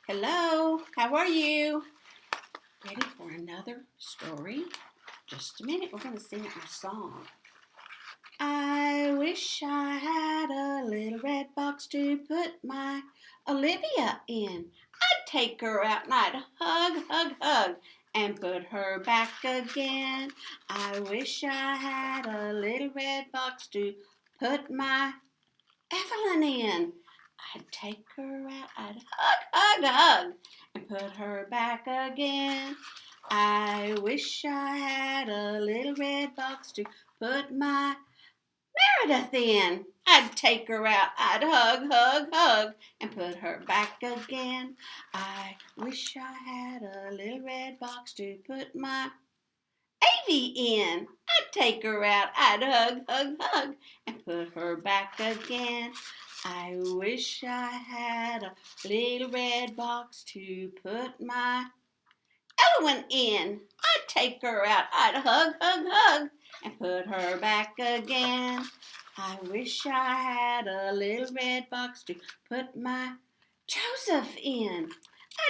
Hello, how are you? Ready for another story? Just a minute, we're going to sing our song. I wish I had a little red box to put my Olivia in. I'd take her out and I'd hug, and put her back again. I wish I had a little red box to put my Evelyn in. I'd take her out, I'd hug, and put her back again. I wish I had a little red box to put my Meredith in. I'd take her out, I'd hug, and put her back again. I wish I had a little red box to put my Avie in. I'd take her out, I'd hug, and put her back again. I wish I had a little red box to put my Elowen in. I'd take her out, I'd hug, and put her back again. I wish I had a little red box to put my Joseph in.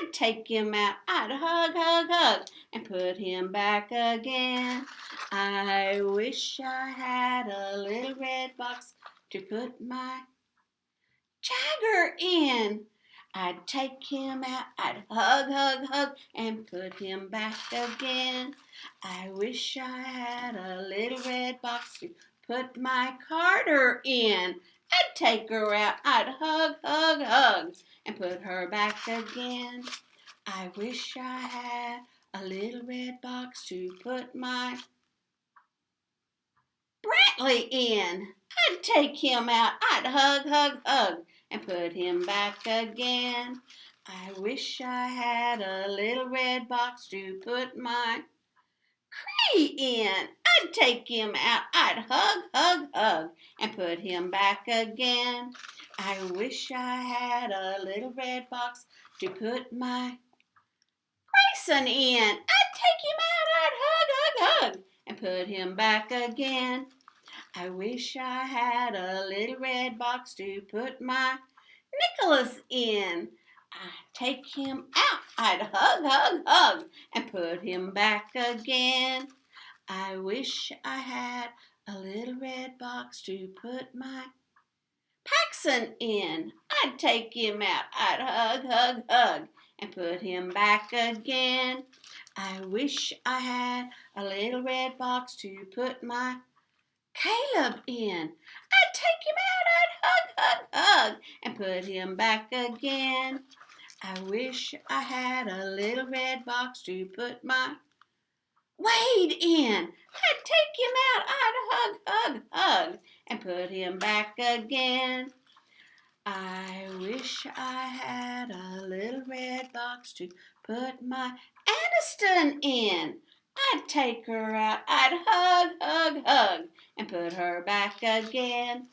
I'd take him out, I'd hug, and put him back again. I wish I had a little red box to put my Jagger in. I'd take him out, I'd hug, and put him back again. I wish I had a little red box to put my Carter in. I'd take her out, I'd hug, and put her back again. I wish I had a little red box to put my Brantley in. I'd take him out, I'd hug, and put him back again. I wish I had a little red box to put my Cree in. I'd take him out, I'd hug, and put him back again. I wish I had a little red box to put my Grayson in. I'd take him out, I'd hug, and put him back again. I wish I had a little red box to put my Nicholas in. I'd take him out, I'd hug, and put him back again. I wish I had a little red box to put my Paxson in. I'd take him out, I'd hug, and put him back again. I wish I had a little red box to put my Caleb in. I'd take him out, I'd hug, and put him back again. I wish I had a little red box to put my Wade in. I'd take him out, I'd hug, and put him back again. I wish I had a little red box to put my Aniston in. I'd take her out, I'd hug, and put her back again.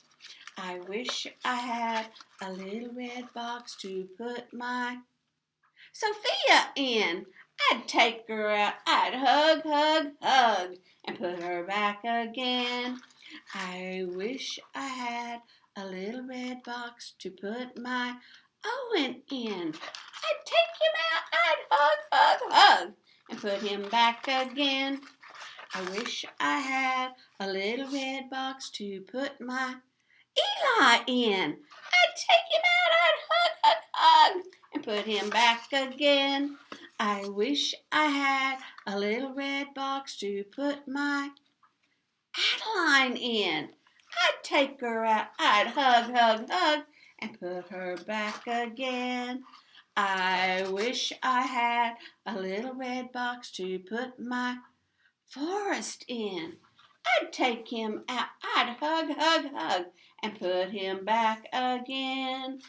I wish I had a little red box to put my Sophia in. I'd take her out, I'd hug, and put her back again. I wish I had a little red box to put my Owen in. I'd take him out, I'd hug, and put him back again. I wish I had a little red box to put my Eli in. I'd take him out, I'd hug, and put him back again. I wish I had a little red box to put my Adeline in. I'd take her out, I'd hug, and put her back again. I wish I had a little red box to put my Forrest in. I'd take him out, I'd hug, and put him back again.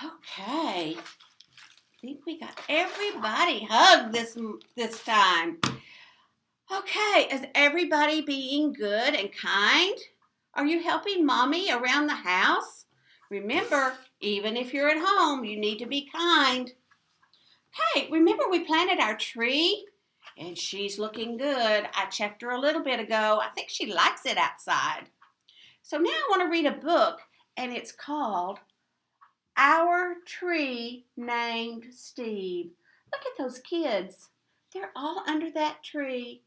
Okay, I think we got everybody hugged this time. Okay, is everybody being good and kind? Are you helping Mommy around the house? Remember, even if you're at home, you need to be kind. Okay, remember we planted our tree? And she's looking good. I checked her a little bit ago. I think she likes it outside. So now I want to read a book, and it's called our tree named Steve. Look at those kids. They're all under that tree.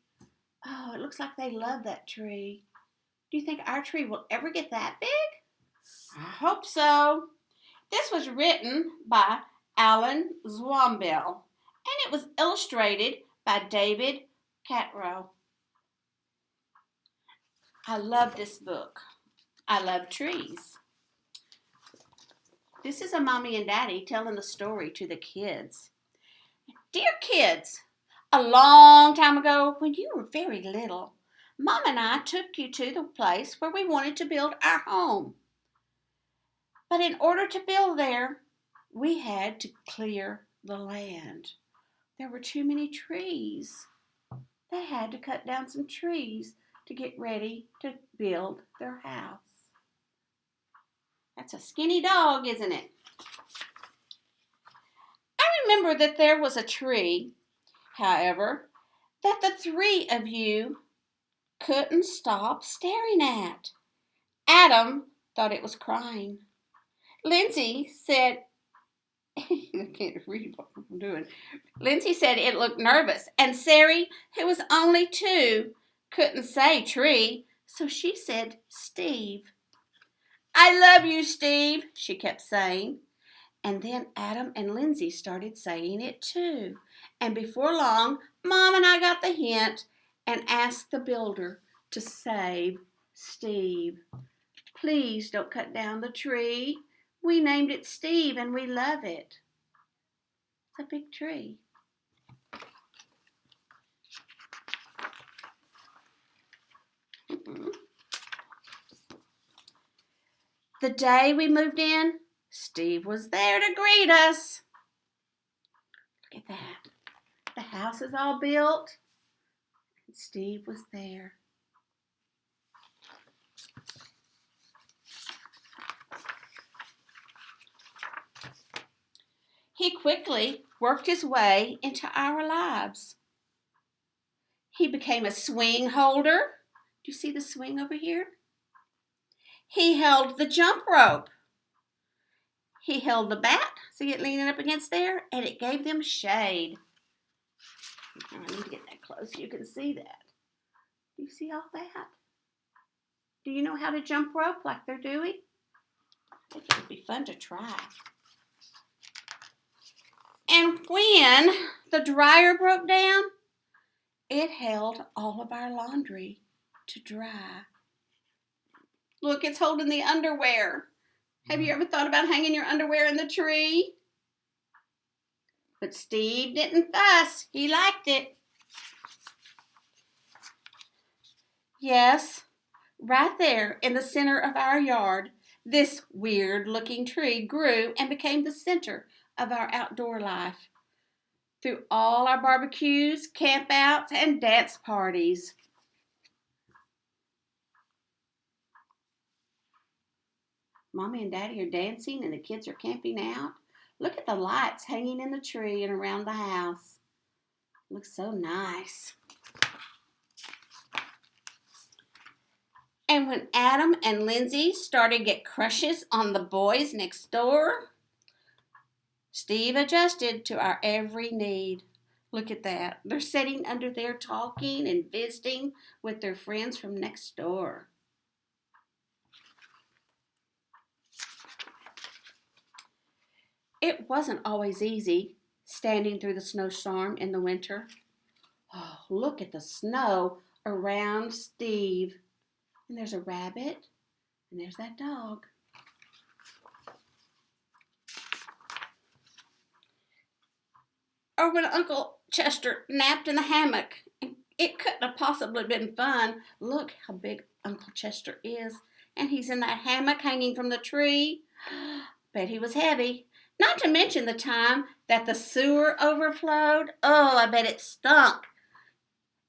Oh, it looks like they love that tree. Do you think our tree will ever get that big? I hope so. This was written by Alan Zwombel, and it was illustrated by David Catrow. I love this book. I love trees. This is a mommy and daddy telling the story to the kids. Dear kids, a long time ago when you were very little, Mom and I took you to the place where we wanted to build our home. But in order to build there, we had to clear the land. There were too many trees. They had to cut down some trees to get ready to build their house. That's a skinny dog, isn't it? I remember that there was a tree, however, that the three of you couldn't stop staring at. Adam thought it was crying. Lindsay said, I can't read what I'm doing. Lindsay said it looked nervous, and Sari, who was only 2, couldn't say tree, so she said Steve. I love you, Steve, she kept saying. And then Adam and Lindsay started saying it too. And before long, Mom and I got the hint and asked the builder to save Steve. Please don't cut down the tree. We named it Steve and we love it. It's a big tree. The day we moved in, Steve was there to greet us. Look at that. The house is all built, and Steve was there. He quickly worked his way into our lives. He became a swing holder. Do you see the swing over here? He held the jump rope. He held the bat, see it leaning up against there, and it gave them shade. I need to get that close so you can see that. Do you see all that? Do you know how to jump rope like they're doing? I think it would be fun to try. And when the dryer broke down, it held all of our laundry to dry. Look, it's holding the underwear. Have you ever thought about hanging your underwear in the tree? But Steve didn't fuss. He liked it. Yes, right there in the center of our yard, this weird-looking tree grew and became the center of our outdoor life. Through all our barbecues, campouts, and dance parties. Mommy and Daddy are dancing and the kids are camping out. Look at the lights hanging in the tree and around the house. Looks so nice. And when Adam and Lindsay started to get crushes on the boys next door, Steve adjusted to our every need. Look at that. They're sitting under there talking and visiting with their friends from next door. It wasn't always easy standing through the snowstorm in the winter. Oh, look at the snow around Steve. And there's a rabbit, and there's that dog. Or when Uncle Chester napped in the hammock. It couldn't have possibly been fun. Look how big Uncle Chester is. And he's in that hammock hanging from the tree. Bet he was heavy. Not to mention the time that the sewer overflowed. Oh, I bet it stunk.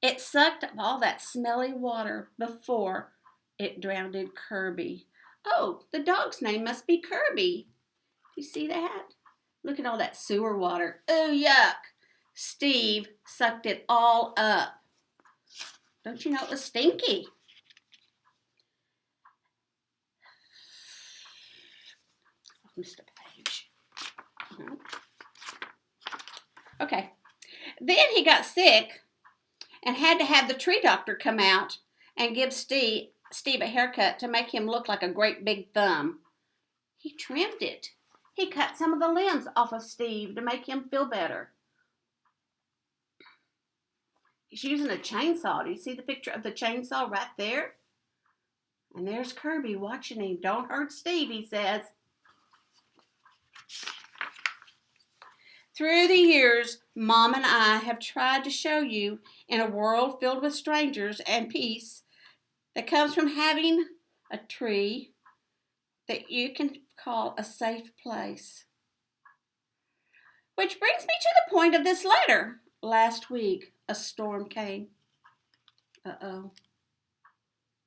It sucked up all that smelly water before it drowned Kirby. Oh, the dog's name must be Kirby. Do you see that? Look at all that sewer water. Oh, yuck. Steve sucked it all up. Don't you know it was stinky? I missed a page. Okay. Then he got sick and had to have the tree doctor come out and give Steve a haircut to make him look like a great big thumb. He trimmed it. He cut some of the limbs off of Steve to make him feel better. He's using a chainsaw. Do you see the picture of the chainsaw right there? And there's Kirby watching him. Don't hurt Steve, he says. Through the years, Mom and I have tried to show you, in a world filled with strangers and peace that comes from having a tree that you can call a safe place. Which brings me to the point of this letter. Last week, a storm came. Uh-oh.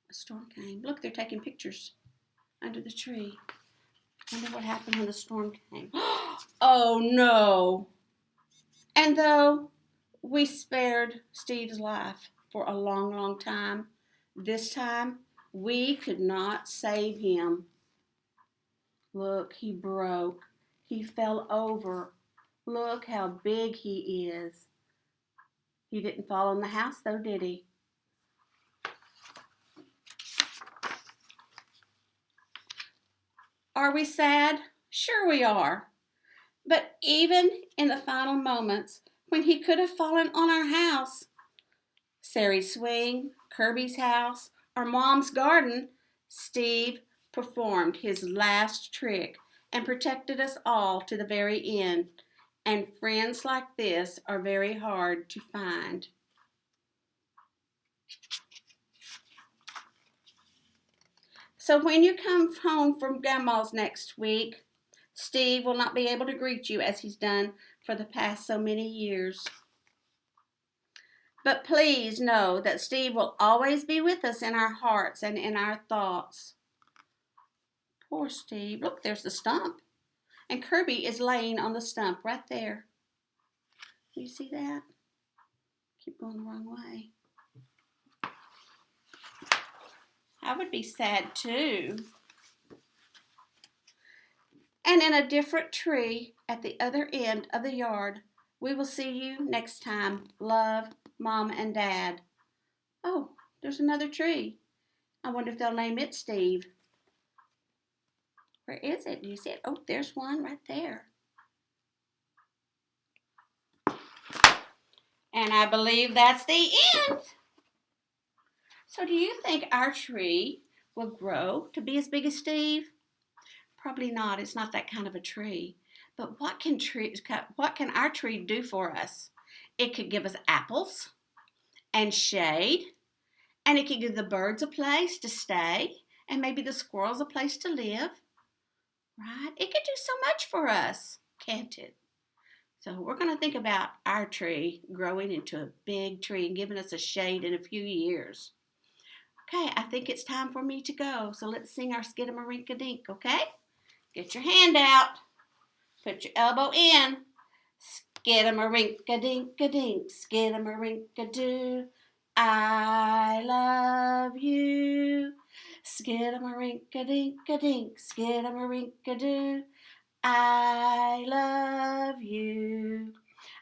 A storm came. Look, they're taking pictures under the tree. Wonder what happened when the storm came. Oh, no. And though we spared Steve's life for a long, long time, this time we could not save him. Look, he broke. He fell over. Look how big he is. He didn't fall in the house, though, did he? Are we sad? Sure we are. But even in the final moments when he could have fallen on our house, Sary's swing, Kirby's house, or Mom's garden, Steve performed his last trick and protected us all to the very end. And friends like this are very hard to find. So when you come home from Grandma's next week, Steve will not be able to greet you as he's done for the past so many years. But please know that Steve will always be with us in our hearts and in our thoughts. Poor Steve. Look, there's the stump. And Kirby is laying on the stump right there. You see that? Keep going the wrong way. I would be sad too. And in a different tree at the other end of the yard, we will see you next time. Love, Mom and Dad. Oh, there's another tree. I wonder if they'll name it Steve. Where is it? Do you see it? Oh, there's one right there. And I believe that's the end. So do you think our tree will grow to be as big as Steve? Probably not. It's not that kind of a tree. But what can our tree do for us? It could give us apples and shade, and it could give the birds a place to stay, and maybe the squirrels a place to live. Right? It could do so much for us, can't it? So we're going to think about our tree growing into a big tree and giving us a shade in a few years. Okay, I think it's time for me to go. So let's sing our Skidamarinka-Dink, okay? Get your hand out. Put your elbow in. Skidamarinka-Dink-a-Dink, Skidamarinka-Doo. I love you. Skidamarinka-Dink-a-Dink, Skidamarinka-Doo. I love you.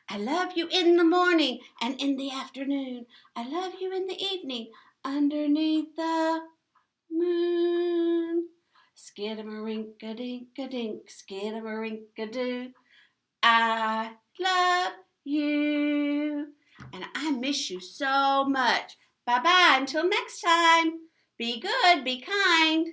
I love you in the morning and in the afternoon. I love you in the evening underneath the moon. Skidamarinka-Dink-a-Dink, Skidamarinka-Doo. I love you. And I miss you so much. Bye-bye until next time. Be good, be kind.